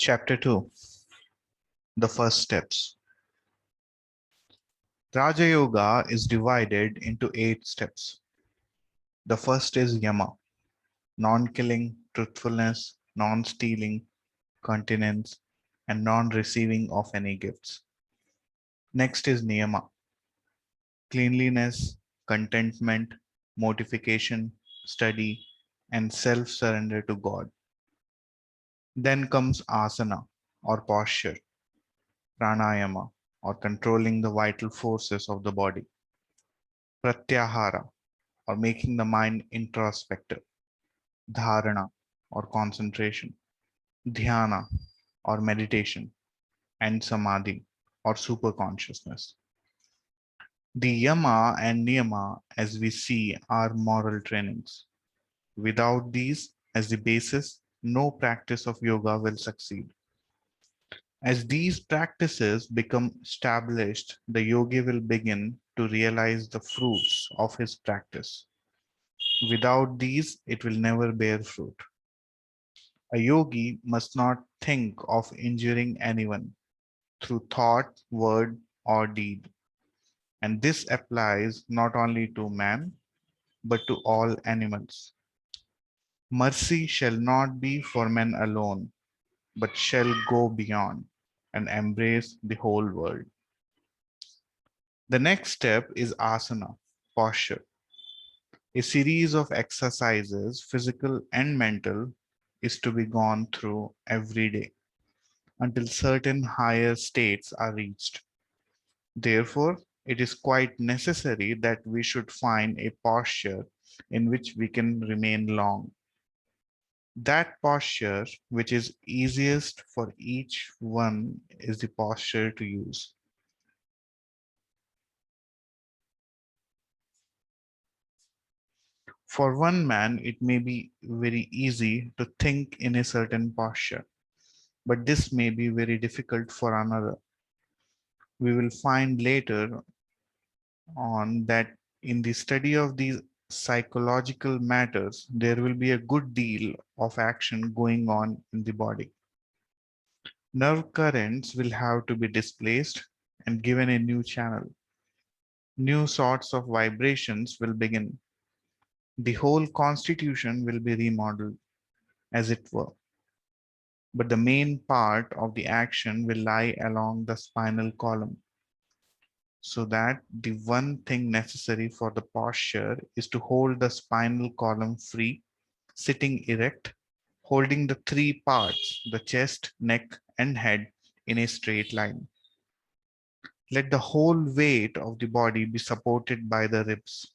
Chapter 2. The First Steps. Raja Yoga is divided into 8 steps. The first is Yama, non-killing, truthfulness, non-stealing, continence, and non-receiving of any gifts. Next is Niyama, cleanliness, contentment, mortification, study, and self-surrender to God. Then comes Asana, or posture, Pranayama, or controlling the vital forces of the body. Pratyahara, or making the mind introspective, dharana or concentration, dhyana or meditation, and samadhi or superconsciousness. The yama and niyama, as we see, are moral trainings. Without these as the basis, no practice of yoga will succeed. As these practices become established, the yogi will begin to realize the fruits of his practice. Without these, it will never bear fruit. A yogi must not think of injuring anyone through thought, word, or deed. And this applies not only to man, but to all animals. Mercy shall not be for men alone, but shall go beyond and embrace the whole world. The next step is asana, posture, a series of exercises, physical and mental, is to be gone through every day until certain higher states are reached. Therefore, it is quite necessary that we should find a posture in which we can remain long. That posture which is easiest for each one is the posture to use. For one man, it may be very easy to think in a certain posture, but this may be very difficult for another. We will find later on that in the study of these psychological matters, there will be a good deal of action going on in the body. Nerve currents will have to be displaced and given a new channel. New sorts of vibrations will begin. The whole constitution will be remodeled, as it were. But the main part of the action will lie along the spinal column, so that the one thing necessary for the posture is to hold the spinal column free, sitting erect, holding the three parts, the chest, neck, and head, in a straight line. Let the whole weight of the body be supported by the ribs,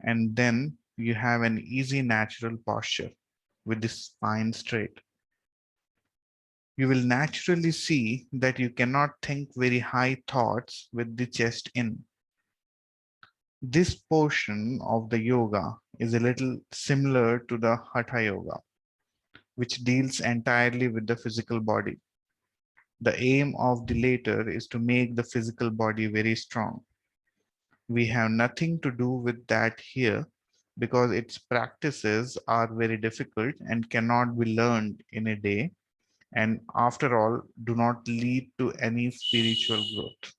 and then you have an easy natural posture with the spine straight. You will naturally see that you cannot think very high thoughts with the chest in. This portion of the yoga is a little similar to the Hatha yoga, which deals entirely with the physical body. The aim of the latter is to make the physical body very strong. We have nothing to do with that here because its practices are very difficult and cannot be learned in a day, and after all, do not lead to any spiritual growth.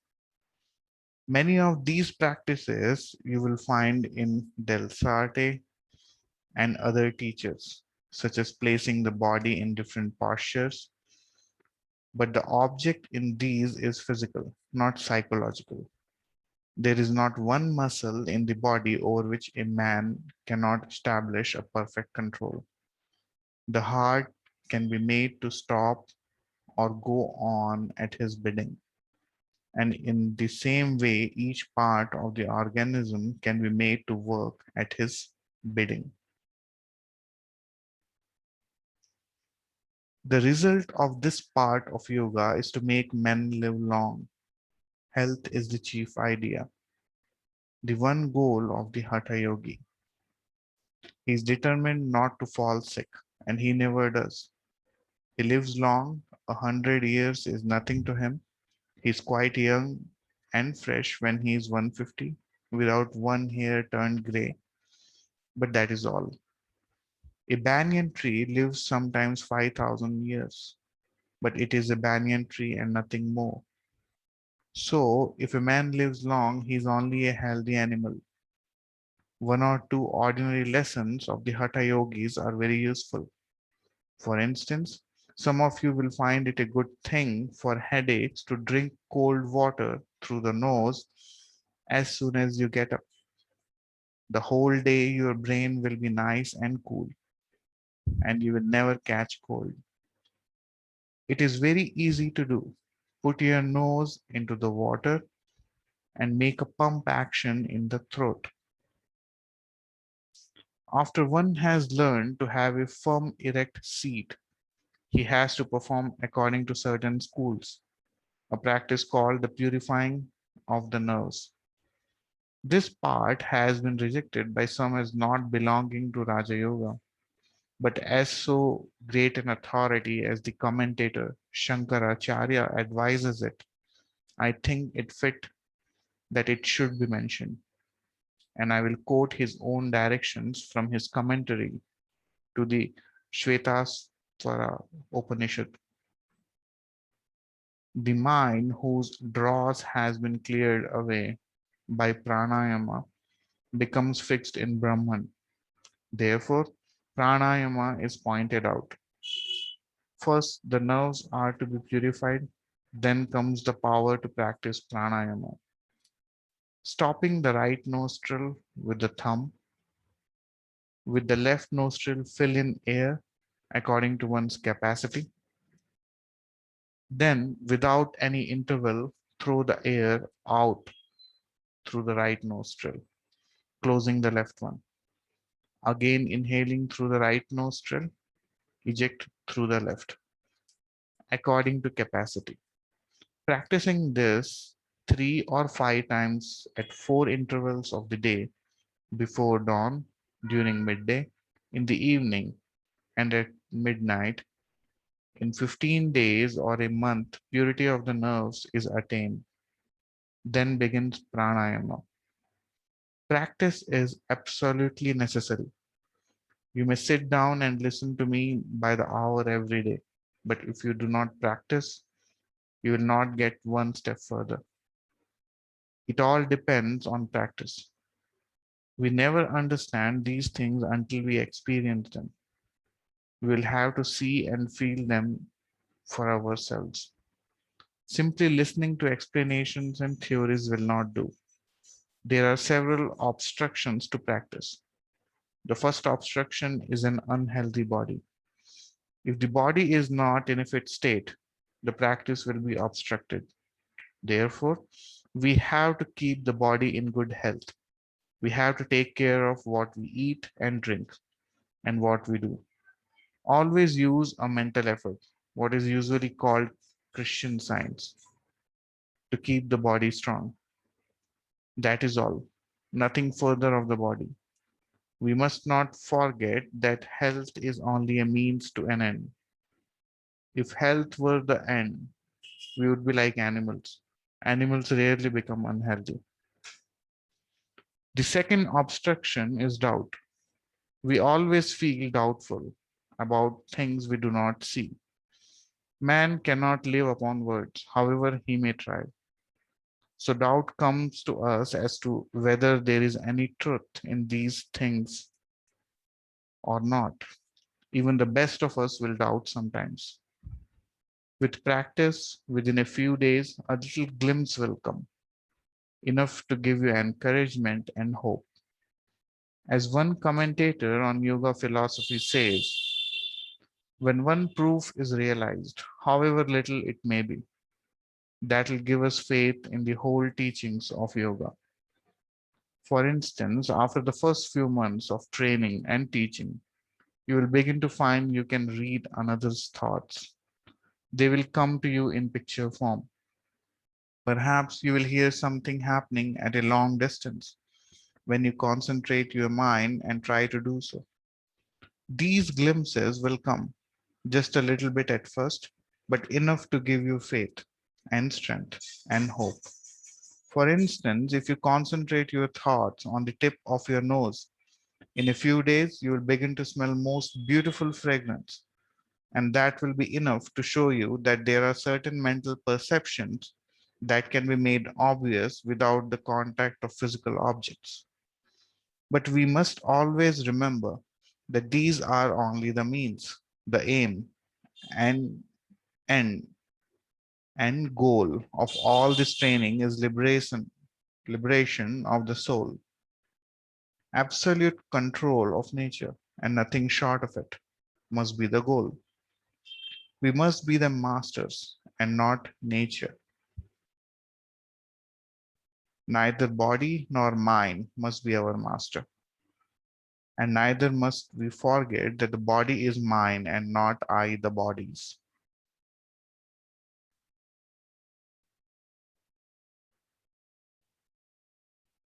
Many of these practices you will find in Del Sarte and other teachers, such as placing the body in different postures. But the object in these is physical, not psychological. There is not one muscle in the body over which a man cannot establish a perfect control. The heart can be made to stop or go on at his bidding. And in the same way, each part of the organism can be made to work at his bidding. The result of this part of yoga is to make men live long. Health is the chief idea, the one goal of the Hatha yogi. He is determined not to fall sick, and he never does. He lives long. 100 years is nothing to him. He is quite young and fresh when he is 150, without one hair turned gray, but that is all. A banyan tree lives sometimes 5,000 years, but it is a banyan tree and nothing more. So, if a man lives long, he is only a healthy animal. One or two ordinary lessons of the Hatha Yogis are very useful. For instance, some of you will find it a good thing for headaches to drink cold water through the nose as soon as you get up. The whole day, your brain will be nice and cool, and you will never catch cold. It is very easy to do. Put your nose into the water and make a pump action in the throat. After one has learned to have a firm, erect seat, he has to perform according to certain schools, a practice called the purifying of the nerves. This part has been rejected by some as not belonging to Raja Yoga, but as so great an authority as the commentator Shankaracharya advises it, I think it fit that it should be mentioned, and I will quote his own directions from his commentary to the Shvetasvara Upanishad. The mind whose dross has been cleared away by pranayama becomes fixed in Brahman. Therefore, pranayama is pointed out. First, the nerves are to be purified, then comes the power to practice pranayama. Stopping the right nostril with the thumb, with the left nostril fill in air according to one's capacity. Then, without any interval, throw the air out through the right nostril, closing the left one. Again, inhaling through the right nostril, eject through the left, according to capacity. Practicing this 3 or 5 times at 4 intervals of the day before dawn, during midday, in the evening, and at midnight. In 15 days or a month, purity of the nerves is attained. Then begins pranayama. Practice is absolutely necessary. You may sit down and listen to me by the hour every day, but if you do not practice, you will not get one step further. It all depends on practice. We never understand these things until we experience them. We will have to see and feel them for ourselves. Simply listening to explanations and theories will not do. There are several obstructions to practice. The first obstruction is an unhealthy body. If the body is not in a fit state, the practice will be obstructed. Therefore, we have to keep the body in good health. We have to take care of what we eat and drink and what we do. Always use a mental effort, what is usually called Christian science, to keep the body strong. That is all. Nothing further of the body. We must not forget that health is only a means to an end. If health were the end, we would be like animals. Animals rarely become unhealthy. The second obstruction is doubt. We always feel doubtful about things we do not see. Man cannot live upon words, however he may try. So doubt comes to us as to whether there is any truth in these things or not. Even the best of us will doubt sometimes. With practice, within a few days, a little glimpse will come, enough to give you encouragement and hope. As one commentator on yoga philosophy says, when one proof is realized, however little it may be, that will give us faith in the whole teachings of yoga. For instance, after the first few months of training and teaching, you will begin to find you can read another's thoughts. They will come to you in picture form. Perhaps you will hear something happening at a long distance when you concentrate your mind and try to do so. These glimpses will come, just a little bit at first, but enough to give you faith and strength and hope. For instance, if you concentrate your thoughts on the tip of your nose, in a few days you will begin to smell most beautiful fragrance. And that will be enough to show you that there are certain mental perceptions that can be made obvious without the contact of physical objects. But we must always remember that these are only the means, the aim, and end and goal of all this training is liberation of the soul, absolute control of nature, and nothing short of it must be the goal. We must be the masters and not nature. Neither body nor mind must be our master. And neither must we forget that the body is mine and not I the body's.